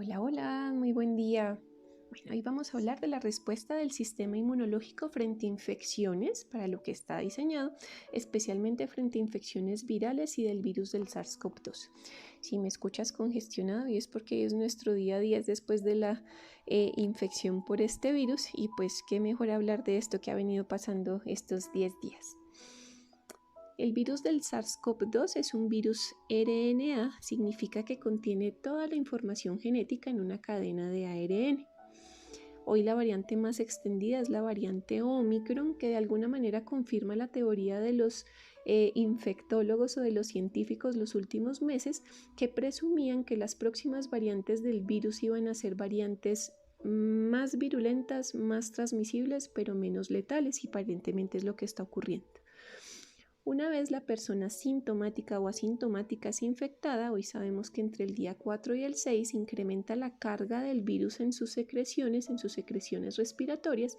Hola, hola, muy buen día. Bueno, hoy vamos a hablar de la respuesta del sistema inmunológico frente a infecciones, para lo que está diseñado, especialmente frente a infecciones virales y del virus del SARS-CoV-2. Si me escuchas congestionado, y es porque es nuestro día a día después de la infección por este virus, y pues qué mejor hablar de esto que ha venido pasando estos 10 días. El virus del SARS-CoV-2 es un virus RNA, significa que contiene toda la información genética en una cadena de ARN. Hoy la variante más extendida es la variante Omicron, que de alguna manera confirma la teoría de los infectólogos o de los científicos los últimos meses, que presumían que las próximas variantes del virus iban a ser variantes más virulentas, más transmisibles, pero menos letales, y aparentemente es lo que está ocurriendo. Una vez la persona sintomática o asintomática es infectada, hoy sabemos que entre el día 4 y el 6 incrementa la carga del virus en sus secreciones respiratorias,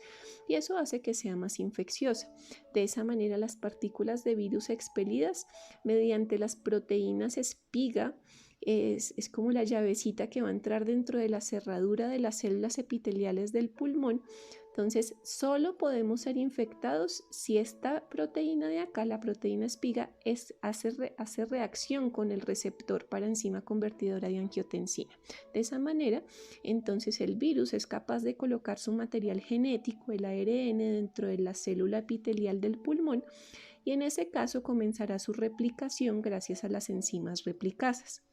y eso hace que sea más infecciosa. De esa manera, las partículas de virus expelidas mediante las proteínas espiga es como la llavecita que va a entrar dentro de la cerradura de las células epiteliales del pulmón. Entonces, solo podemos ser infectados si esta proteína de acá, la proteína espiga, hace reacción con el receptor para enzima convertidora de angiotensina. De esa manera, entonces el virus es capaz de colocar su material genético, el ARN, dentro de la célula epitelial del pulmón, y en ese caso comenzará su replicación gracias a las enzimas replicasas.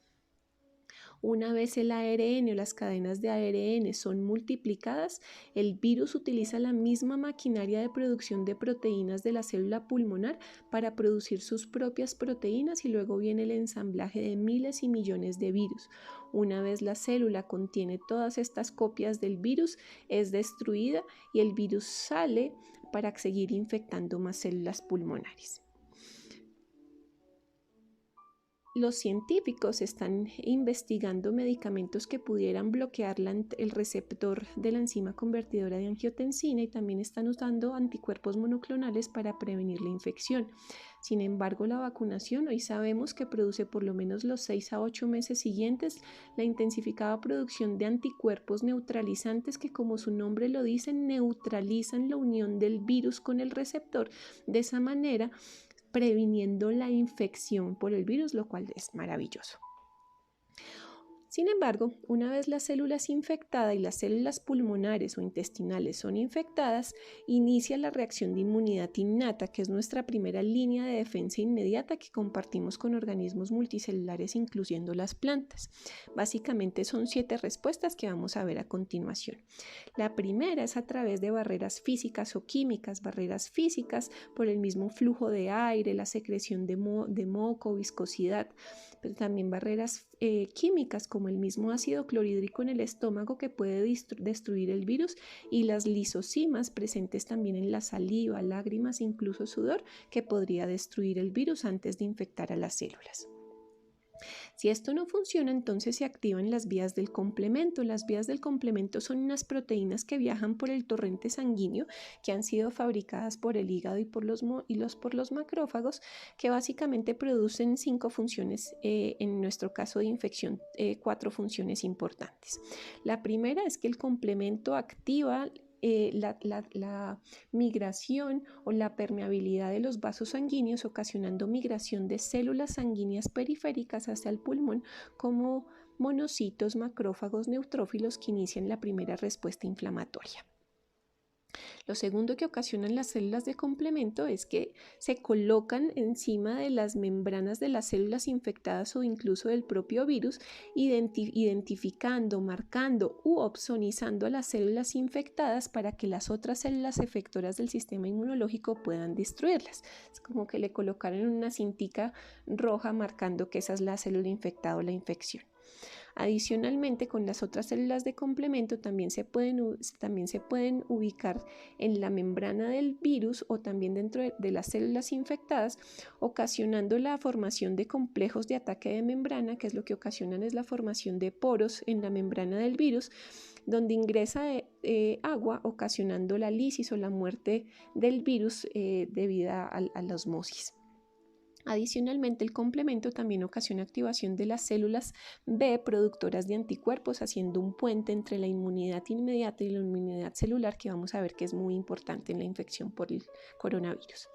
Una vez el ARN o las cadenas de ARN son multiplicadas, el virus utiliza la misma maquinaria de producción de proteínas de la célula pulmonar para producir sus propias proteínas, y luego viene el ensamblaje de miles y millones de virus. Una vez la célula contiene todas estas copias del virus, es destruida y el virus sale para seguir infectando más células pulmonares. Los científicos están investigando medicamentos que pudieran bloquear el receptor de la enzima convertidora de angiotensina, y también están usando anticuerpos monoclonales para prevenir la infección. Sin embargo, la vacunación hoy sabemos que produce por lo menos los 6 a 8 meses siguientes la intensificada producción de anticuerpos neutralizantes que, como su nombre lo dice, neutralizan la unión del virus con el receptor. De esa manera, previniendo la infección por el virus, lo cual es maravilloso. Sin embargo, una vez la célula es infectada y las células pulmonares o intestinales son infectadas, inicia la reacción de inmunidad innata, que es nuestra primera línea de defensa inmediata que compartimos con organismos multicelulares, incluyendo las plantas. Básicamente son 7 respuestas que vamos a ver a continuación. La primera es a través de barreras físicas o químicas, barreras físicas por el mismo flujo de aire, la secreción de moco, viscosidad, pero también barreras químicas como el mismo ácido clorhídrico en el estómago, que puede destruir el virus, y las lisosimas presentes también en la saliva, lágrimas e incluso sudor, que podría destruir el virus antes de infectar a las células. Si esto no funciona, entonces se activan las vías del complemento. Las vías del complemento son unas proteínas que viajan por el torrente sanguíneo, que han sido fabricadas por el hígado y por los macrófagos, que básicamente producen 5 funciones, en nuestro caso de infección, 4 funciones importantes. La primera es que el complemento activa la migración o la permeabilidad de los vasos sanguíneos, ocasionando migración de células sanguíneas periféricas hacia el pulmón, como monocitos, macrófagos, neutrófilos, que inician la primera respuesta inflamatoria. Lo segundo que ocasionan las células de complemento es que se colocan encima de las membranas de las células infectadas o incluso del propio virus, identificando, marcando u opsonizando a las células infectadas para que las otras células efectoras del sistema inmunológico puedan destruirlas. Es como que le colocaron una cintica roja marcando que esa es la célula infectada o la infección. Adicionalmente, con las otras células de complemento también se pueden ubicar en la membrana del virus o también dentro de las células infectadas, ocasionando la formación de complejos de ataque de membrana, que es lo que ocasionan es la formación de poros en la membrana del virus, donde ingresa agua, ocasionando la lisis o la muerte del virus, debido a la osmosis. Adicionalmente, el complemento también ocasiona activación de las células B productoras de anticuerpos, haciendo un puente entre la inmunidad inmediata y la inmunidad celular, que vamos a ver que es muy importante en la infección por el coronavirus.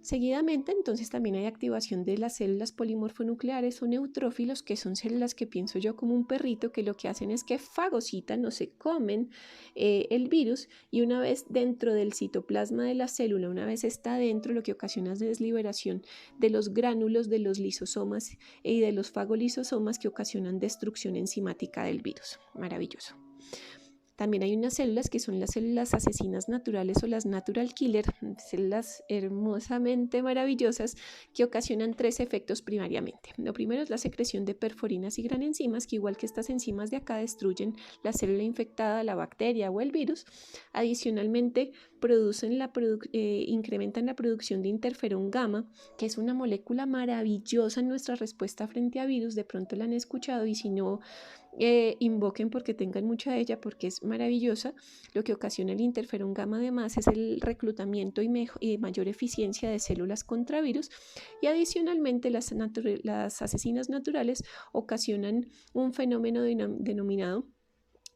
Seguidamente, entonces, también hay activación de las células polimorfonucleares o neutrófilos, que son células que pienso yo como un perrito, que lo que hacen es que fagocitan o se comen el virus, y una vez dentro del citoplasma de la célula, una vez está dentro, lo que ocasiona es liberación de los gránulos de los lisosomas y de los fagolisosomas, que ocasionan destrucción enzimática del virus. Maravilloso. También hay unas células que son las células asesinas naturales o las natural killer, células hermosamente maravillosas que ocasionan 3 efectos primariamente. Lo primero es la secreción de perforinas y gran enzimas, que igual que estas enzimas de acá destruyen la célula infectada, la bacteria o el virus. Adicionalmente, incrementan la producción de interferón gamma, que es una molécula maravillosa en nuestra respuesta frente a virus. De pronto la han escuchado, y si no, invoquen porque tengan mucha de ella, porque es maravillosa. Lo que ocasiona el interferón gamma además es el reclutamiento y mayor eficiencia de células contra virus, y adicionalmente las asesinas naturales ocasionan un fenómeno denominado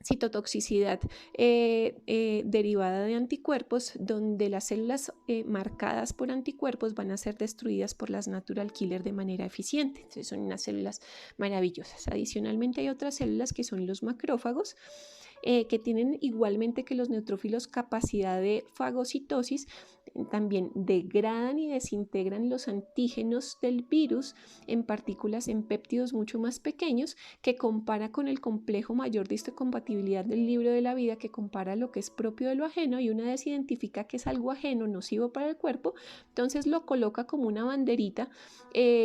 citotoxicidad derivada de anticuerpos, donde las células marcadas por anticuerpos van a ser destruidas por las natural killer de manera eficiente. Entonces son unas células maravillosas. Adicionalmente hay otras células que son los macrófagos, que tienen igualmente que los neutrófilos capacidad de fagocitosis. También degradan y desintegran los antígenos del virus en partículas, en péptidos mucho más pequeños, que compara con el complejo mayor de histocompatibilidad del libro de la vida, que compara lo que es propio de lo ajeno, y una vez identifica que es algo ajeno, nocivo para el cuerpo, entonces lo coloca como una banderita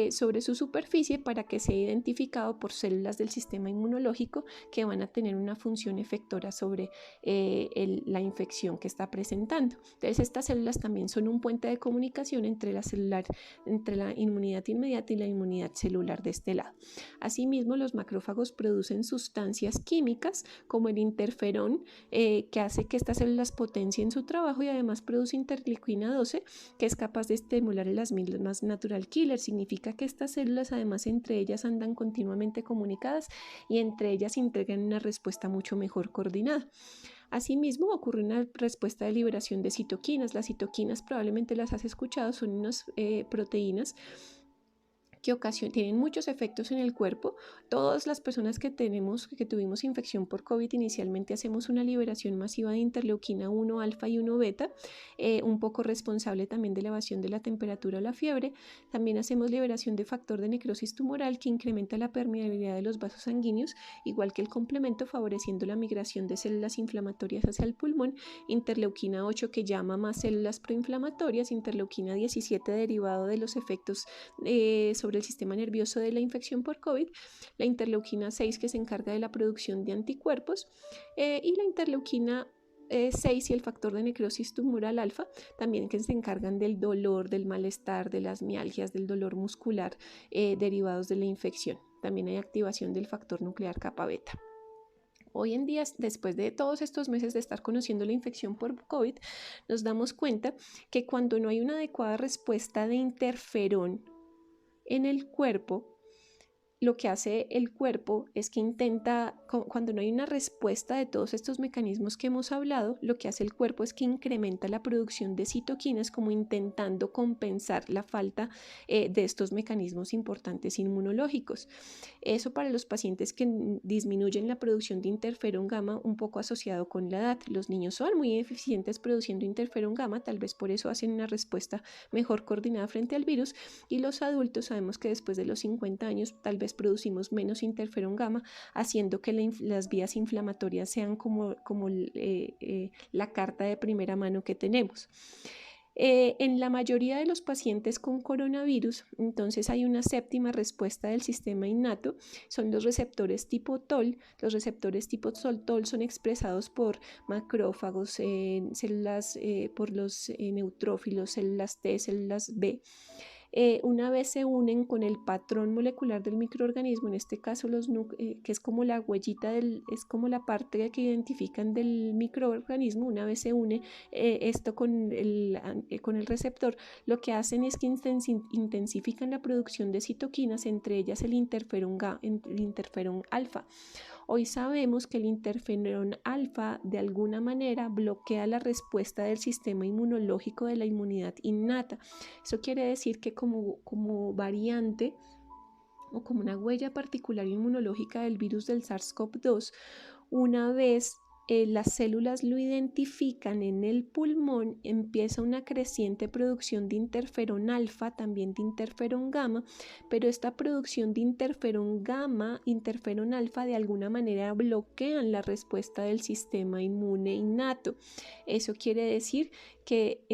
sobre su superficie para que sea identificado por células del sistema inmunológico, que van a tener una función efectora sobre la infección que está presentando. Entonces estas células también son un puente de comunicación entre la inmunidad inmediata y la inmunidad celular de este lado. Asimismo, los macrófagos producen sustancias químicas como el interferón, que hace que estas células potencien su trabajo, y además produce interleuquina 12, que es capaz de estimular las mismas natural killer. Significa que estas células además entre ellas andan continuamente comunicadas, y entre ellas integran una respuesta mucho mejor coordinada. Asimismo, ocurre una respuesta de liberación de citoquinas. Las citoquinas probablemente las has escuchado, son unas proteínas que tienen muchos efectos en el cuerpo. Todas las personas que tuvimos infección por COVID, inicialmente hacemos una liberación masiva de interleuquina 1 alfa y 1 beta, un poco responsable también de elevación de la temperatura o la fiebre. También hacemos liberación de factor de necrosis tumoral, que incrementa la permeabilidad de los vasos sanguíneos, igual que el complemento, favoreciendo la migración de células inflamatorias hacia el pulmón. Interleuquina 8, que llama más células proinflamatorias. Interleuquina 17, derivado de los efectos sobre el sistema nervioso de la infección por COVID. La interleuquina 6, que se encarga de la producción de anticuerpos, y la interleuquina 6 y el factor de necrosis tumoral alfa, también, que se encargan del dolor, del malestar, de las mialgias, del dolor muscular derivados de la infección. También hay activación del factor nuclear kappa beta. Hoy en día, después de todos estos meses de estar conociendo la infección por COVID, nos damos cuenta que cuando no hay una adecuada respuesta de interferón en el cuerpo, lo que hace el cuerpo es que intenta, cuando no hay una respuesta de todos estos mecanismos que hemos hablado, lo que hace el cuerpo es que incrementa la producción de citoquinas, como intentando compensar la falta de estos mecanismos importantes inmunológicos. Eso para los pacientes que disminuyen la producción de interferón gamma, un poco asociado con la edad. Los niños son muy eficientes produciendo interferón gamma, tal vez por eso hacen una respuesta mejor coordinada frente al virus, y los adultos sabemos que después de los 50 años tal vez producimos menos interferón gamma, haciendo que las vías inflamatorias sean como la carta de primera mano que tenemos. En la mayoría de los pacientes con coronavirus, entonces hay una séptima respuesta del sistema innato, son los receptores tipo TOL. Los receptores tipo TOL son expresados por macrófagos, células, por los neutrófilos, células T, células B. una vez se unen con el patrón molecular del microorganismo, en este caso que es como la huellita, es como la parte que identifican del microorganismo, una vez se une esto con el receptor, lo que hacen es que intensifican la producción de citoquinas, entre ellas el interferón alfa. Hoy sabemos que el interferón alfa de alguna manera bloquea la respuesta del sistema inmunológico de la inmunidad innata. Eso quiere decir que como variante o como una huella particular inmunológica del virus del SARS-CoV-2, una vez las células lo identifican en el pulmón, empieza una creciente producción de interferón alfa, también de interferón gamma, pero esta producción de interferón gamma, interferón alfa, de alguna manera bloquean la respuesta del sistema inmune innato. Eso quiere decir que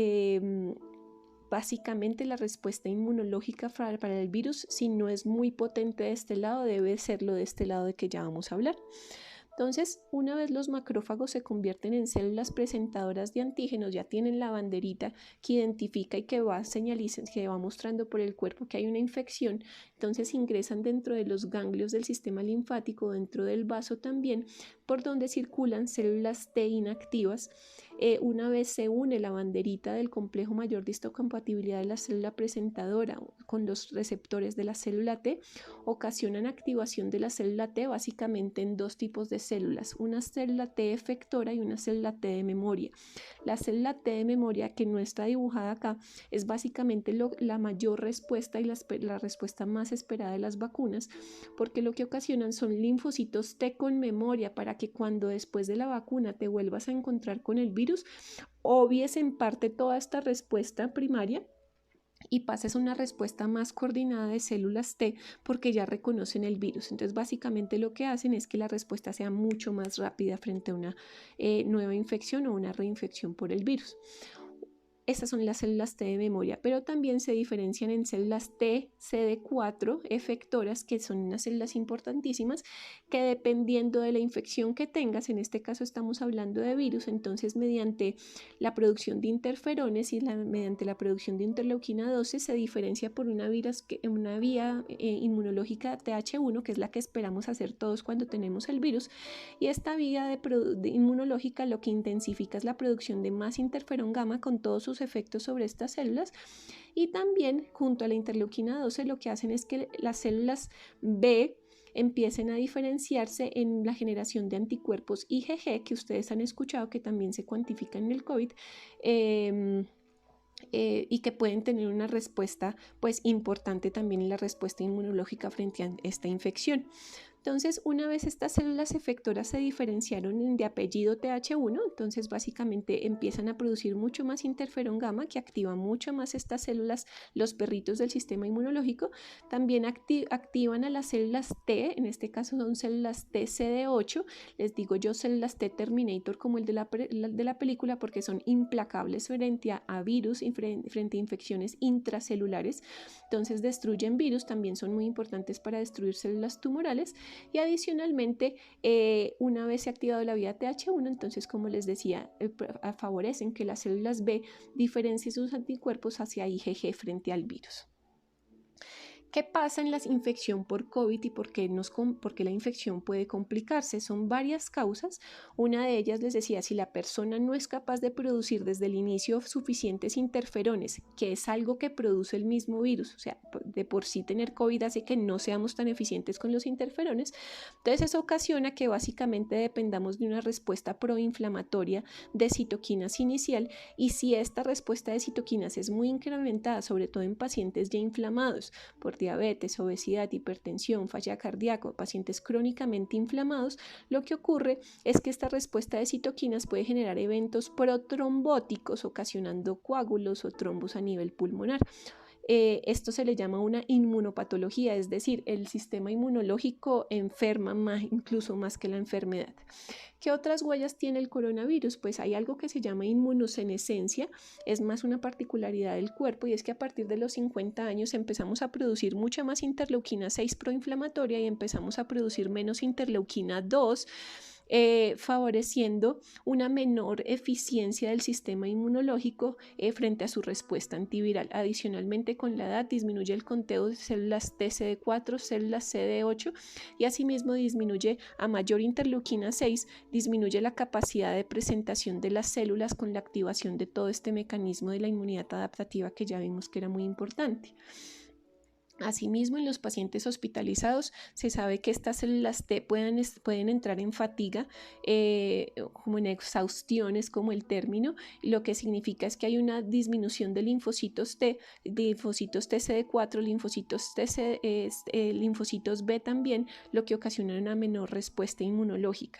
básicamente la respuesta inmunológica para el virus, si no es muy potente de este lado, debe serlo de este lado de que ya vamos a hablar. Entonces, una vez los macrófagos se convierten en células presentadoras de antígenos, ya tienen la banderita que identifica y que va mostrando por el cuerpo que hay una infección, entonces ingresan dentro de los ganglios del sistema linfático, dentro del vaso también, por donde circulan células T inactivas. Una vez se une la banderita del complejo mayor de histocompatibilidad de la célula presentadora con los receptores de la célula T, ocasionan activación de la célula T básicamente en dos tipos de células, una célula T efectora y una célula T de memoria. La célula T de memoria, que no está dibujada acá, es básicamente la mayor respuesta y la respuesta más esperada de las vacunas, porque lo que ocasionan son linfocitos T con memoria, para que cuando después de la vacuna te vuelvas a encontrar con el virus, obvies en parte toda esta respuesta primaria y pases a una respuesta más coordinada de células T, porque ya reconocen el virus. Entonces básicamente lo que hacen es que la respuesta sea mucho más rápida frente a una nueva infección o una reinfección por el virus. Estas son las células T de memoria, pero también se diferencian en células T CD4 efectoras, que son unas células importantísimas, que dependiendo de la infección que tengas, en este caso estamos hablando de virus, entonces mediante la producción de interferones y mediante la producción de interleuquina 12 se diferencia por una vía inmunológica TH1, que es la que esperamos hacer todos cuando tenemos el virus, y esta vía de inmunológica lo que intensifica es la producción de más interferón gamma con todos sus efectos sobre estas células, y también junto a la interleuquina 12 lo que hacen es que las células B empiecen a diferenciarse en la generación de anticuerpos IgG, que ustedes han escuchado que también se cuantifican en el COVID, y que pueden tener una respuesta pues importante también en la respuesta inmunológica frente a esta infección. Entonces, una vez estas células efectoras se diferenciaron de apellido TH1, entonces básicamente empiezan a producir mucho más interferón gamma, que activa mucho más estas células, los perritos del sistema inmunológico. También activan a las células T, en este caso son células T CD8, les digo yo células T Terminator como el de la película, porque son implacables frente a virus y frente a infecciones intracelulares. Entonces destruyen virus, también son muy importantes para destruir células tumorales. Y adicionalmente, una vez se ha activado la vía TH1, entonces, como les decía, favorecen que las células B diferencien sus anticuerpos hacia IgG frente al virus. ¿Qué pasa en la infección por COVID y por qué la infección puede complicarse? Son varias causas. Una de ellas, les decía, si la persona no es capaz de producir desde el inicio suficientes interferones, que es algo que produce el mismo virus, o sea, de por sí tener COVID hace que no seamos tan eficientes con los interferones, entonces eso ocasiona que básicamente dependamos de una respuesta proinflamatoria de citoquinas inicial, y si esta respuesta de citoquinas es muy incrementada, sobre todo en pacientes ya inflamados por diabetes, obesidad, hipertensión, falla cardíaca, pacientes crónicamente inflamados, lo que ocurre es que esta respuesta de citoquinas puede generar eventos protrombóticos, ocasionando coágulos o trombos a nivel pulmonar. Esto se le llama una inmunopatología, es decir, el sistema inmunológico enferma incluso más que la enfermedad. ¿Qué otras huellas tiene el coronavirus? Pues hay algo que se llama inmunosenescencia, es más una particularidad del cuerpo, y es que a partir de los 50 años empezamos a producir mucha más interleuquina 6 proinflamatoria y empezamos a producir menos interleuquina 2, favoreciendo una menor eficiencia del sistema inmunológico frente a su respuesta antiviral. Adicionalmente, con la edad disminuye el conteo de células TCD4, células CD8 y asimismo disminuye a mayor interleuquina 6, disminuye la capacidad de presentación de las células con la activación de todo este mecanismo de la inmunidad adaptativa que ya vimos que era muy importante. Asimismo, en los pacientes hospitalizados se sabe que estas células T pueden entrar en fatiga, como en exhaustión es como el término, lo que significa es que hay una disminución de linfocitos T, de linfocitos TCD4, linfocitos B también, lo que ocasiona una menor respuesta inmunológica.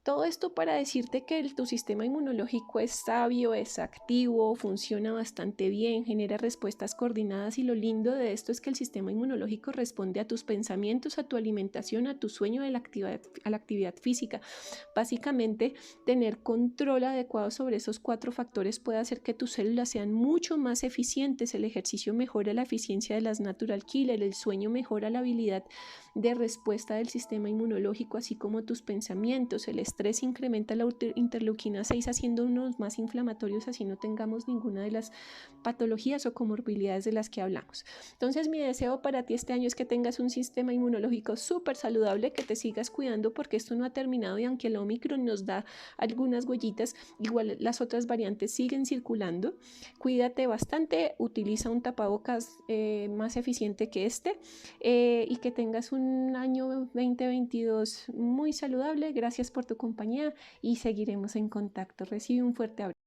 Todo esto para decirte que tu sistema inmunológico es sabio, es activo, funciona bastante bien, genera respuestas coordinadas y lo lindo de esto es que el sistema inmunológico responde a tus pensamientos, a tu alimentación, a tu sueño, a la actividad física. Básicamente, tener control adecuado sobre esos 4 factores puede hacer que tus células sean mucho más eficientes. El ejercicio mejora la eficiencia de las natural killer, el sueño mejora la habilidad de respuesta del sistema inmunológico, así como tus pensamientos. El estrés incrementa la interleuquina 6 haciéndonos más inflamatorios, así no tengamos ninguna de las patologías o comorbilidades de las que hablamos. Entonces mi deseo para ti este año es que tengas un sistema inmunológico súper saludable, que te sigas cuidando porque esto no ha terminado y aunque el Omicron nos da algunas huellitas, igual las otras variantes siguen circulando. Cuídate bastante, utiliza un tapabocas más eficiente que este y que tengas un año 2022 muy saludable. Gracias por tu compañía y seguiremos en contacto. Recibe un fuerte abrazo.